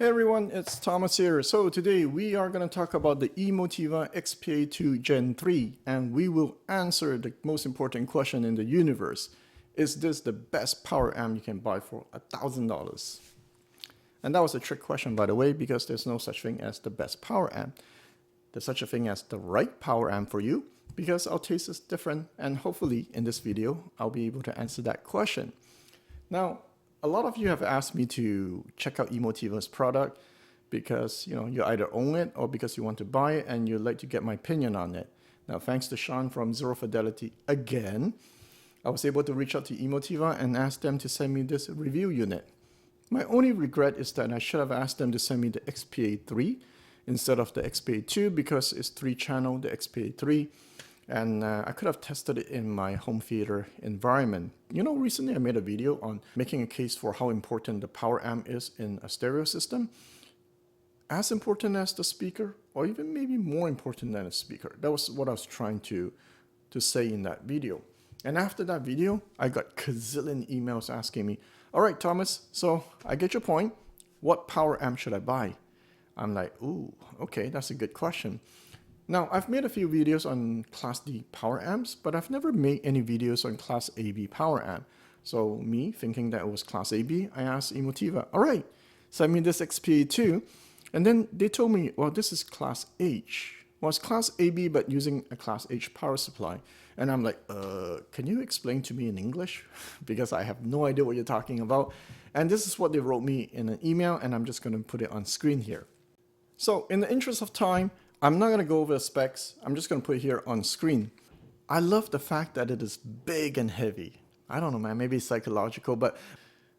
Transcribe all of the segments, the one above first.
Hey everyone, it's Thomas here. So today we are going to talk about the Emotiva XPA2 Gen 3 and we will answer the most important question in the universe. Is this the best power amp you can buy for $1,000? And that was a trick question, by the way, because there's no such thing as the best power amp. There's such a thing as the right power amp for you because our taste is different, and hopefully in this video I'll be able to answer that question. Now, a lot of you have asked me to check out Emotiva's product because you either own it or because you want to buy it and you'd like to get my opinion on it. Now, thanks to Sean from Zero Fidelity again, I was able to reach out to Emotiva and ask them to send me this review unit. My only regret is that I should have asked them to send me the XPA3 instead of the XPA2 because it's 3-channel, the XPA3. And I could have tested it in my home theater environment. Recently I made a video on making a case for how important the power amp is in a stereo system. As important as the speaker, or even maybe more important than a speaker. That was what I was trying to say in that video. And after that video, I got gazillion emails asking me, all right, Thomas, so I get your point. What power amp should I buy? I'm like, ooh, okay, that's a good question. Now, I've made a few videos on Class D power amps, but I've never made any videos on Class AB power amp. So me, thinking that it was Class AB, I asked Emotiva, all right, send me this XPA2. And then they told me, well, this is Class H. Well, it's Class AB, but using a Class H power supply. And I'm like, can you explain to me in English? Because I have no idea what you're talking about. And this is what they wrote me in an email, and I'm just going to put it on screen here. So in the interest of time, I'm not going to go over the specs. I'm just going to put it here on screen. I love the fact that it is big and heavy. I don't know, man, maybe it's psychological, but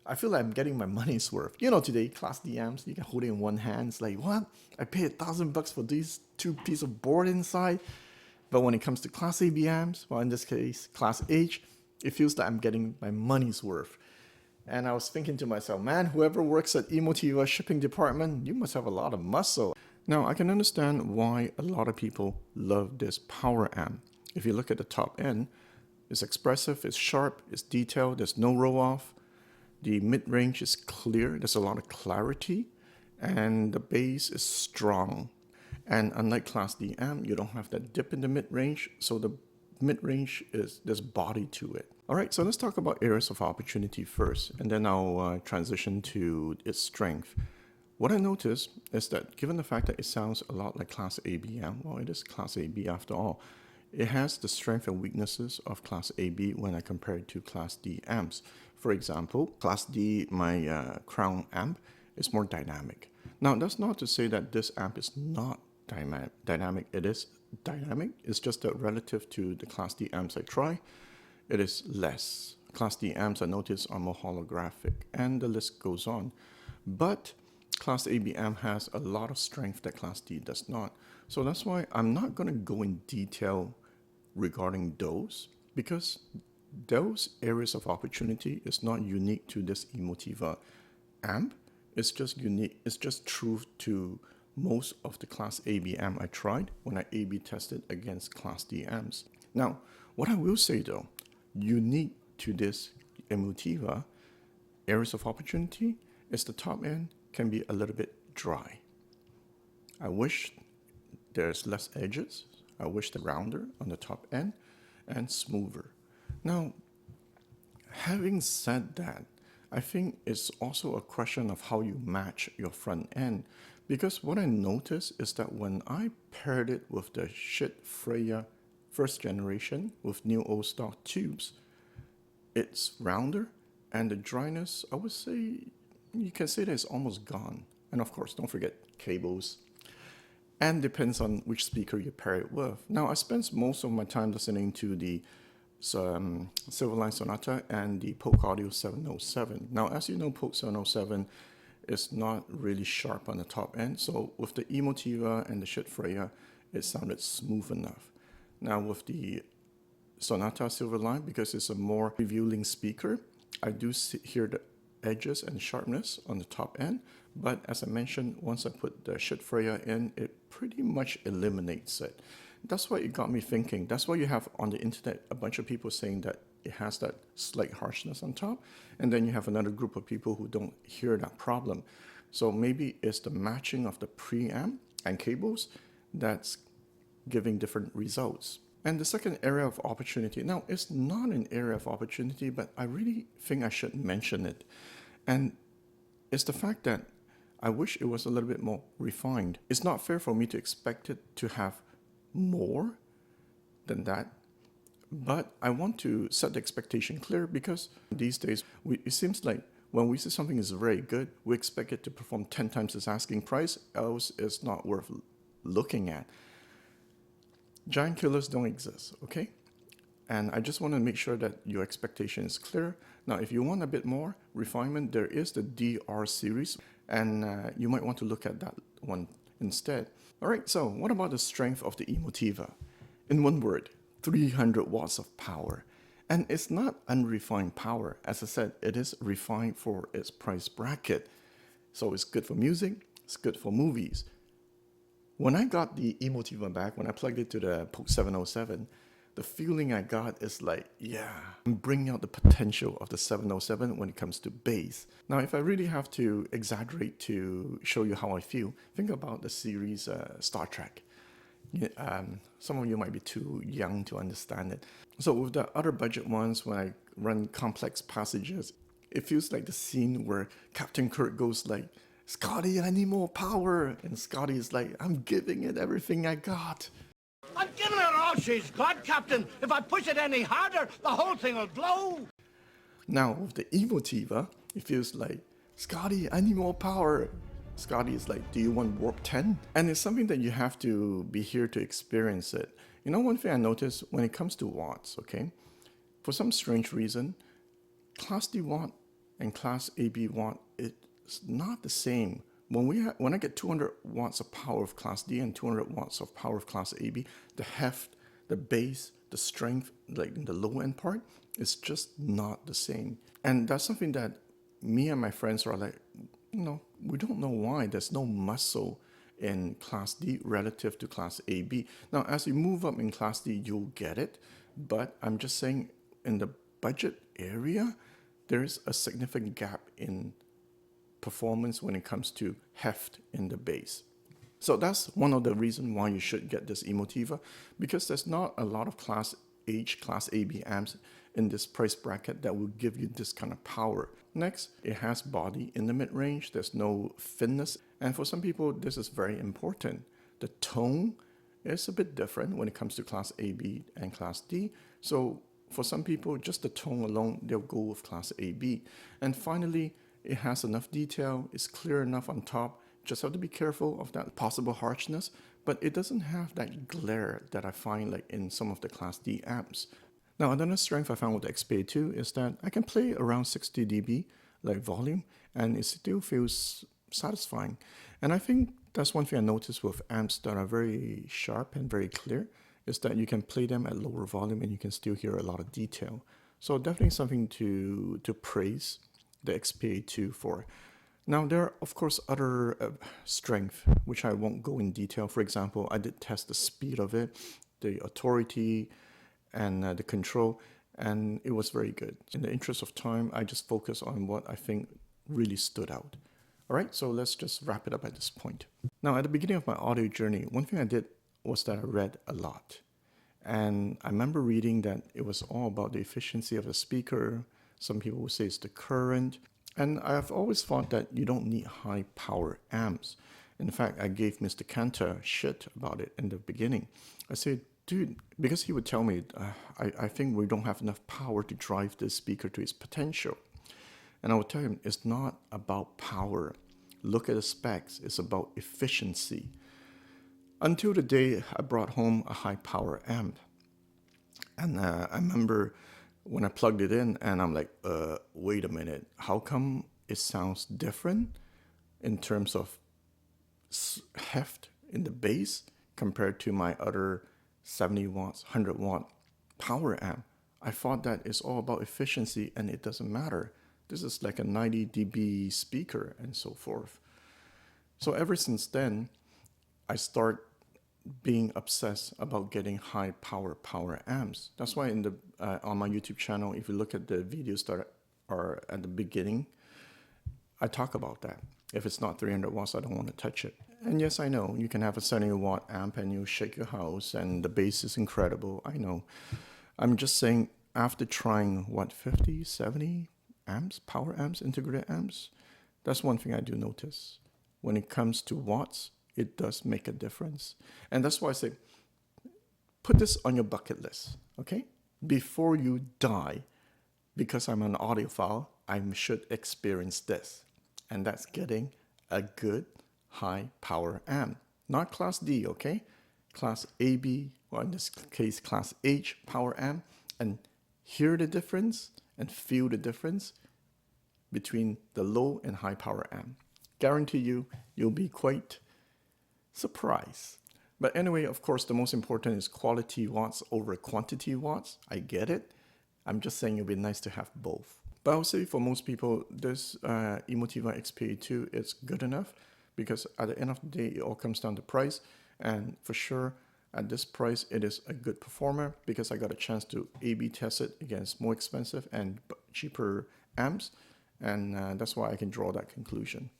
I feel like I'm getting my money's worth. Today, Class D amps, you can hold it in one hand. It's like, what? I paid $1,000 for these 2 pieces of board inside. But when it comes to Class AB amps, well, in this case, Class H, it feels like I'm getting my money's worth. And I was thinking to myself, man, whoever works at Emotiva shipping department, you must have a lot of muscle. Now, I can understand why a lot of people love this power amp. If you look at the top end, it's expressive, it's sharp, it's detailed, there's no roll-off. The mid-range is clear, there's a lot of clarity, and the bass is strong. And unlike Class D amp, you don't have that dip in the mid-range, so the mid-range there's body to it. All right, so let's talk about areas of opportunity first, and then I'll transition to its strength. What I noticed is that given the fact that it sounds a lot like Class AB amp, well, it is Class AB after all, it has the strength and weaknesses of Class AB when I compare it to Class D amps. For example, Class D, my Crown amp, is more dynamic. Now, that's not to say that this amp is not dynamic. It is dynamic. It's just that relative to the Class D amps I try, it is less. Class D amps I notice are more holographic, and the list goes on. But Class AB amp has a lot of strength that Class D does not. So that's why I'm not going to go in detail regarding those, because those areas of opportunity is not unique to this Emotiva amp. It's just unique. It's just true to most of the Class AB amp I tried when I AB tested against Class D amps. Now, what I will say though, unique to this Emotiva areas of opportunity is the top end can be a little bit dry. I wish there's less edges. I wish they're rounder on the top end and smoother. Now, having said that, I think it's also a question of how you match your front end. Because what I noticed is that when I paired it with the Schiit Freya first generation with new old stock tubes, it's rounder, and the dryness, I would say, you can say that it's almost gone. And of course, don't forget cables. And depends on which speaker you pair it with. Now, I spent most of my time listening to the Silverline Sonata and the Polk Audio 707. Now, as you know, Polk 707 is not really sharp on the top end. So with the Emotiva and the Schiit Freya, it sounded smooth enough. Now, with the Sonata Silverline, because it's a more revealing speaker, I do hear the edges and sharpness on the top end, but as I mentioned, once I put the Schiit Freya in, it pretty much eliminates it. That's why it got me thinking. That's why you have on the internet a bunch of people saying that it has that slight harshness on top, and then you have another group of people who don't hear that problem. So maybe it's the matching of the preamp and cables that's giving different results. And the second area of opportunity, now it's not an area of opportunity, but I really think I should mention it. And it's the fact that I wish it was a little bit more refined. It's not fair for me to expect it to have more than that, but I want to set the expectation clear because these days it seems like when we see something is very good, we expect it to perform 10 times its asking price, else it's not worth looking at. Giant killers don't exist, okay? And I just want to make sure that your expectation is clear. Now, if you want a bit more refinement, there is the DR series, and you might want to look at that one instead. All right, so what about the strength of the Emotiva? In one word, 300 watts of power. And it's not unrefined power. As I said, it is refined for its price bracket. So it's good for music, it's good for movies. When I got the Emotiva back, when I plugged it to the Polk 707, the feeling I got is like, yeah, I'm bringing out the potential of the 707 when it comes to bass. Now, if I really have to exaggerate to show you how I feel, think about the series Star Trek. Some of you might be too young to understand it. So with the other budget ones, when I run complex passages, it feels like the scene where Captain Kirk goes like, "Scotty, I need more power." And Scotty is like, "I'm giving it everything I got." I'm giving her all she's got, Captain. If I push it any harder, the whole thing will blow. Now with the Emotiva, it feels like, "Scotty, I need more power." Scotty is like, "Do you want warp 10? And it's something that you have to be here to experience it. You know, one thing I noticed when it comes to watts, okay? For some strange reason, Class D watt and Class AB watt, it's not the same. When I get 200 watts of power of Class D and 200 watts of power of Class AB, the heft, the bass, the strength, like in the low end part, is just not the same. And that's something that me and my friends are like, we don't know why there's no muscle in Class D relative to Class AB. Now, as you move up in Class D, you'll get it. But I'm just saying in the budget area, there's a significant gap in performance when it comes to heft in the bass. So that's one of the reasons why you should get this Emotiva, because there's not a lot of Class H, Class AB amps in this price bracket that will give you this kind of power. Next, it has body in the mid-range. There's no thinness. And for some people, this is very important. The tone is a bit different when it comes to Class AB and Class D. So for some people, just the tone alone, they'll go with Class AB. And finally, it has enough detail. It's clear enough on top. Just have to be careful of that possible harshness, but it doesn't have that glare that I find like in some of the Class D amps. Now, another strength I found with the XPA2 is that I can play around 60 dB like volume, and it still feels satisfying. And I think that's one thing I noticed with amps that are very sharp and very clear, is that you can play them at lower volume and you can still hear a lot of detail. So definitely something to praise the XPA2 for. Now, there are, of course, other strengths, which I won't go in detail. For example, I did test the speed of it, the authority, and the control, and it was very good. In the interest of time, I just focus on what I think really stood out. All right, so let's just wrap it up at this point. Now, at the beginning of my audio journey, one thing I did was that I read a lot. And I remember reading that it was all about the efficiency of the speaker. Some people would say it's the current. And I've always thought that you don't need high power amps. In fact, I gave Mr. Cantor shit about it in the beginning. I said, dude, because he would tell me, I think we don't have enough power to drive this speaker to its potential. And I would tell him, it's not about power. Look at the specs. It's about efficiency. Until the day I brought home a high power amp. And I remember when I plugged it in and I'm like, wait a minute, how come it sounds different in terms of heft in the bass compared to my other 70 watts, 100 watt power amp? I thought that it's all about efficiency and it doesn't matter. This is like a 90 dB speaker and so forth. So ever since then, I start being obsessed about getting high power amps. That's why in the on my YouTube channel, if you look at the videos that are at the beginning, I talk about that. If it's not 300 watts, I don't want to touch it. And yes, I know, you can have a 70 watt amp and you shake your house and the bass is incredible. I know. I'm just saying, after trying, what, 50, 70 amps, power amps, integrated amps, that's one thing I do notice. When it comes to watts, it does make a difference. And that's why I say, put this on your bucket list, okay? Before you die, because I'm an audiophile, I should experience this. And that's getting a good high power amp. Not class D, okay? Class AB, or in this case, class H power amp. And hear the difference and feel the difference between the low and high power amp. Guarantee you, you'll be quite surprised. But anyway, of course, the most important is quality watts over quantity watts. I get it. I'm just saying it'd be nice to have both. But I would say for most people, this Emotiva XPA2 is good enough because at the end of the day, it all comes down to price. And for sure, at this price, it is a good performer because I got a chance to A/B test it against more expensive and cheaper amps. And that's why I can draw that conclusion.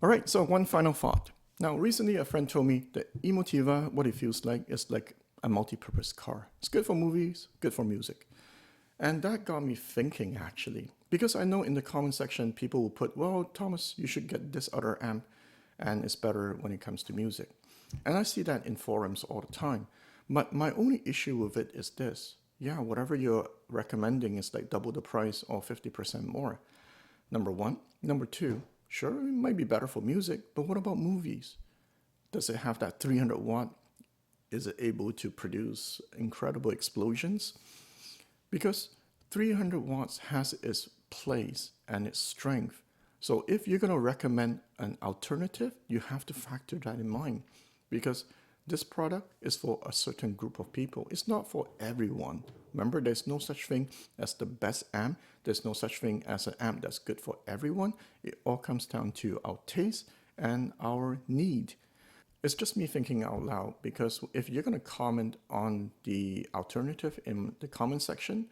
All right, so one final thought. Now, recently a friend told me that Emotiva, what it feels like, is like a multi-purpose car. It's good for movies, good for music. And that got me thinking, actually, because I know in the comment section, people will put, well, Thomas, you should get this other amp, and it's better when it comes to music. And I see that in forums all the time. But my only issue with it is this. Yeah, whatever you're recommending is like double the price or 50% more. Number one. Number two, sure, it might be better for music, but what about movies? Does it have that 300 watt? Is it able to produce incredible explosions? Because 300 watts has its place and its strength. So if you're going to recommend an alternative, you have to factor that in mind. Because this product is for a certain group of people. It's not for everyone. Remember, there's no such thing as the best amp. There's no such thing as an amp that's good for everyone. It all comes down to our taste and our need. It's just me thinking out loud, because if you're going to comment on the alternative in the comment section,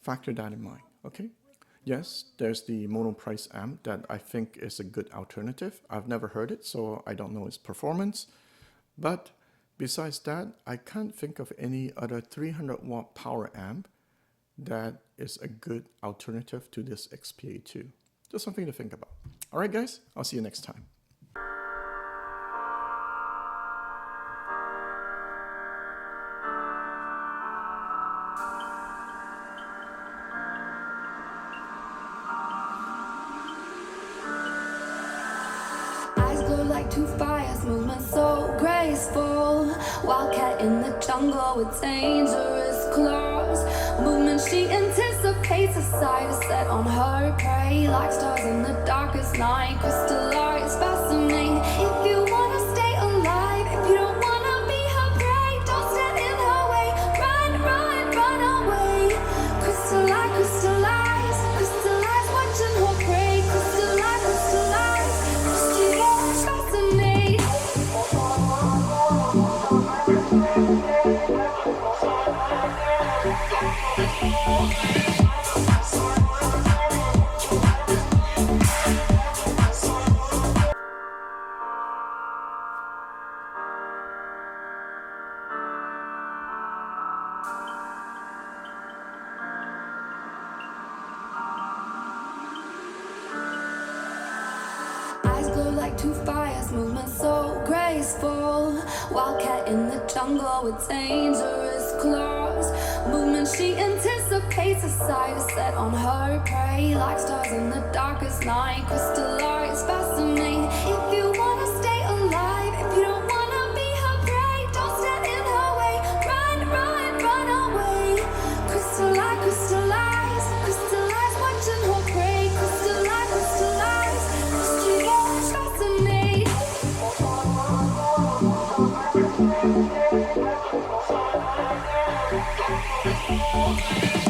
factor that in mind, okay? Yes, there's the mono price amp that I think is a good alternative. I've never heard it, so I don't know its performance. But besides that, I can't think of any other 300 watt power amp that is a good alternative to this XPA2. Just something to think about. All right, guys, I'll see you next time. Like two fires, movement so graceful. Wildcat in the jungle with dangerous claws. Movement she anticipates, a sight is set on her prey. Like stars in the darkest night, crystallized, fascinating. If you wanna stay alive, if you don't wanna be her prey, don't stand in her way. Run, run, run away. Crystallize, crystallize, crystallize, watching her prey. Crystallize, crystallize, crystallize, fascinate. Like two fires, movement so graceful. Wildcat in the jungle with dangerous claws. Movement she anticipates, a sight is set on her prey. Like stars in the darkest night, crystallized, fascinating. If you wanna stay alive, if you don't wanna be her prey, don't stand in her way. Run, run, run away. Crystallize, crystallize, crystallize, watching her prey. Crystallize, crystallize, crystallize, fascinate. Okay.